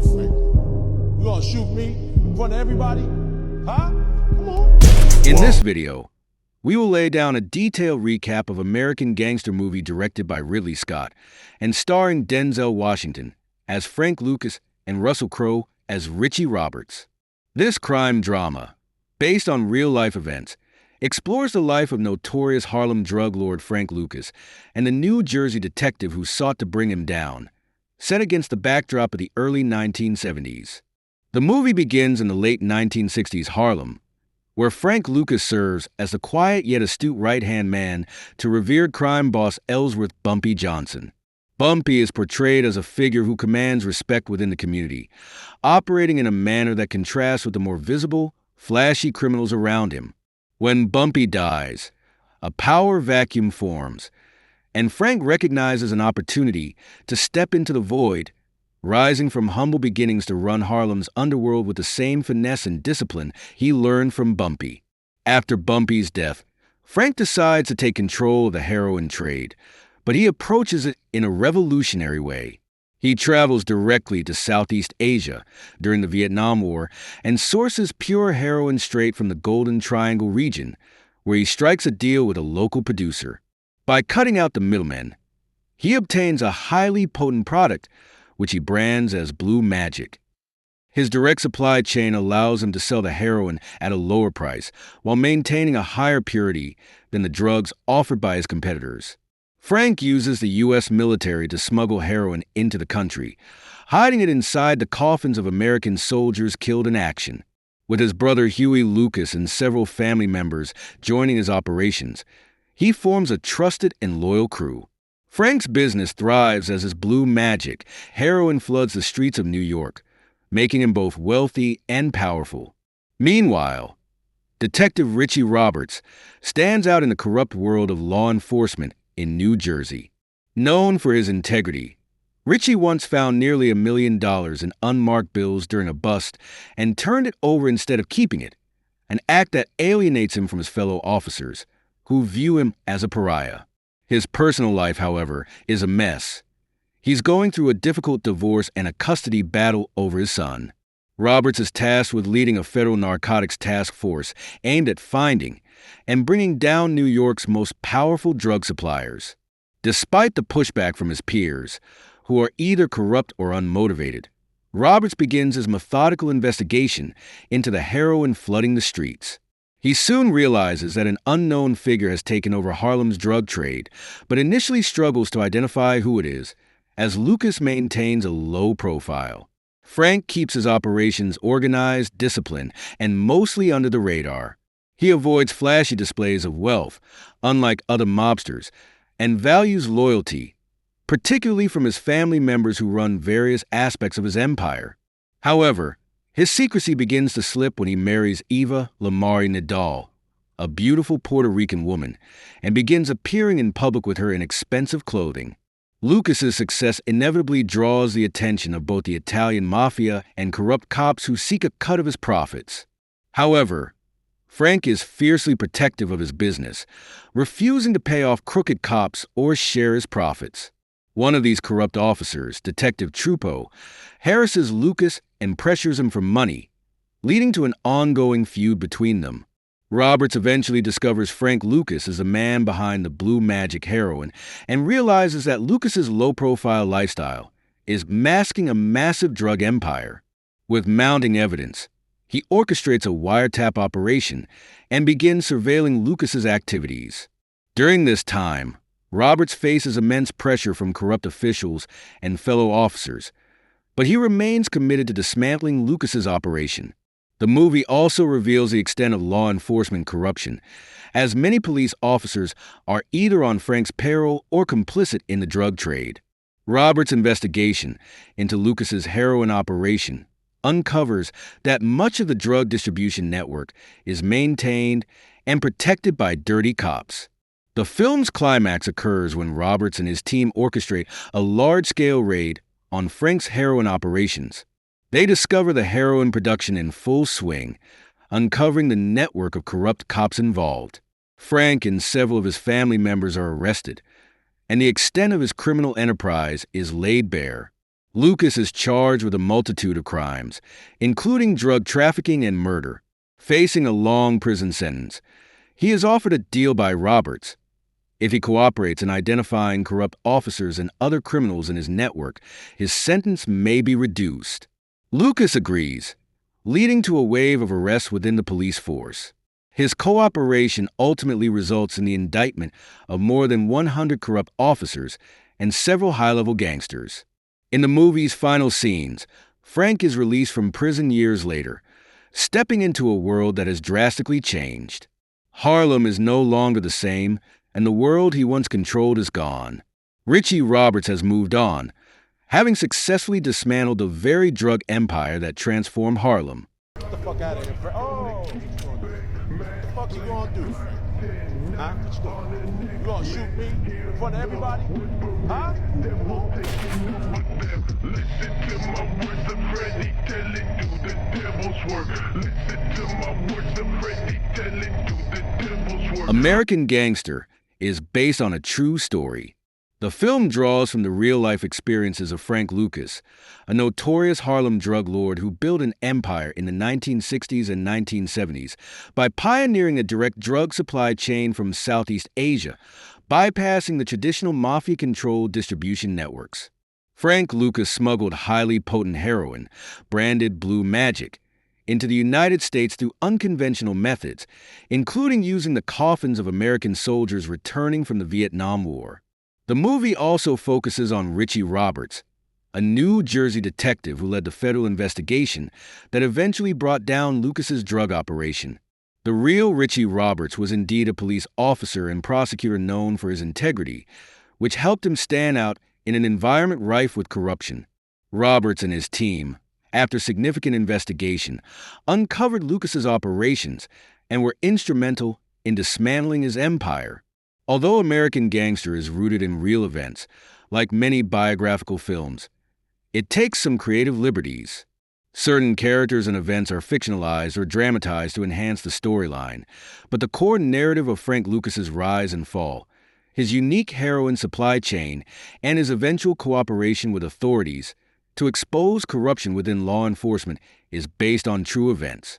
do, Frank? You gonna shoot me in front of everybody? Huh? Come on. In this video, we will lay down a detailed recap of American Gangster movie directed by Ridley Scott and starring Denzel Washington as Frank Lucas and Russell Crowe as Richie Roberts. This crime drama, based on real-life events, explores the life of notorious Harlem drug lord Frank Lucas and the New Jersey detective who sought to bring him down, set against the backdrop of the early 1970s. The movie begins in the late 1960s Harlem, where Frank Lucas serves as the quiet yet astute right-hand man to revered crime boss Ellsworth Bumpy Johnson. Bumpy is portrayed as a figure who commands respect within the community, operating in a manner that contrasts with the more visible, flashy criminals around him. When Bumpy dies, a power vacuum forms, and Frank recognizes an opportunity to step into the void, rising from humble beginnings to run Harlem's underworld with the same finesse and discipline he learned from Bumpy. After Bumpy's death, Frank decides to take control of the heroin trade, but he approaches it in a revolutionary way. He travels directly to Southeast Asia during the Vietnam War and sources pure heroin straight from the Golden Triangle region, where he strikes a deal with a local producer. By cutting out the middlemen, he obtains a highly potent product, which he brands as Blue Magic. His direct supply chain allows him to sell the heroin at a lower price while maintaining a higher purity than the drugs offered by his competitors. Frank uses the U.S. military to smuggle heroin into the country, hiding it inside the coffins of American soldiers killed in action. With his brother Huey Lucas and several family members joining his operations, he forms a trusted and loyal crew. Frank's business thrives as his Blue Magic heroin floods the streets of New York, making him both wealthy and powerful. Meanwhile, Detective Richie Roberts stands out in the corrupt world of law enforcement in New Jersey. Known for his integrity, Richie once found nearly $1 million in unmarked bills during a bust and turned it over instead of keeping it, an act that alienates him from his fellow officers, who view him as a pariah. His personal life, however, is a mess. He's going through a difficult divorce and a custody battle over his son. Roberts is tasked with leading a federal narcotics task force aimed at finding and bringing down New York's most powerful drug suppliers. Despite the pushback from his peers, who are either corrupt or unmotivated, Roberts begins his methodical investigation into the heroin flooding the streets. He soon realizes that an unknown figure has taken over Harlem's drug trade, but initially struggles to identify who it is, as Lucas maintains a low profile. Frank keeps his operations organized, disciplined, and mostly under the radar. He avoids flashy displays of wealth, unlike other mobsters, and values loyalty, particularly from his family members who run various aspects of his empire. However, his secrecy begins to slip when he marries Eva Lamari Nadal, a beautiful Puerto Rican woman, and begins appearing in public with her in expensive clothing. Lucas's success inevitably draws the attention of both the Italian mafia and corrupt cops who seek a cut of his profits. However, Frank is fiercely protective of his business, refusing to pay off crooked cops or share his profits. One of these corrupt officers, Detective Trupo, harasses Lucas and pressures him for money, leading to an ongoing feud between them. Roberts eventually discovers Frank Lucas is the man behind the Blue Magic heroin and realizes that Lucas's low-profile lifestyle is masking a massive drug empire. With mounting evidence, he orchestrates a wiretap operation and begins surveilling Lucas's activities. During this time, Roberts faces immense pressure from corrupt officials and fellow officers, but he remains committed to dismantling Lucas's operation. The movie also reveals the extent of law enforcement corruption, as many police officers are either on Frank's payroll or complicit in the drug trade. Roberts' investigation into Lucas's heroin operation uncovers that much of the drug distribution network is maintained and protected by dirty cops. The film's climax occurs when Roberts and his team orchestrate a large-scale raid on Frank's heroin operations. They discover the heroin production in full swing, uncovering the network of corrupt cops involved. Frank and several of his family members are arrested, and the extent of his criminal enterprise is laid bare. Lucas is charged with a multitude of crimes, including drug trafficking and murder. Facing a long prison sentence, he is offered a deal by Roberts. If he cooperates in identifying corrupt officers and other criminals in his network, his sentence may be reduced. Lucas agrees, leading to a wave of arrests within the police force. His cooperation ultimately results in the indictment of more than 100 corrupt officers and several high-level gangsters. In the movie's final scenes, Frank is released from prison years later, stepping into a world that has drastically changed. Harlem is no longer the same, and the world he once controlled is gone. Richie Roberts has moved on, having successfully dismantled the very drug empire that transformed Harlem. Get the fuck out of here, Frank. Oh! What the fuck you gonna do, Frank? Huh? What you gonna do? You gonna shoot me in front of everybody? Huh? Listen to my words of Freddy, tell it do the devil's work. Listen to my words of Freddy, tell it do the devil's work. American Gangster is based on a true story. The film draws from the real-life experiences of Frank Lucas, a notorious Harlem drug lord who built an empire in the 1960s and 1970s by pioneering a direct drug supply chain from Southeast Asia, bypassing the traditional mafia-controlled distribution networks. Frank Lucas smuggled highly potent heroin, branded Blue Magic, into the United States through unconventional methods, including using the coffins of American soldiers returning from the Vietnam War. The movie also focuses on Richie Roberts, a New Jersey detective who led the federal investigation that eventually brought down Lucas's drug operation. The real Richie Roberts was indeed a police officer and prosecutor known for his integrity, which helped him stand out in an environment rife with corruption. Roberts and his team, after significant investigation, uncovered Lucas's operations and were instrumental in dismantling his empire. Although American Gangster is rooted in real events, like many biographical films, it takes some creative liberties. Certain characters and events are fictionalized or dramatized to enhance the storyline, but the core narrative of Frank Lucas's rise and fall, his unique heroin supply chain, and his eventual cooperation with authorities to expose corruption within law enforcement is based on true events.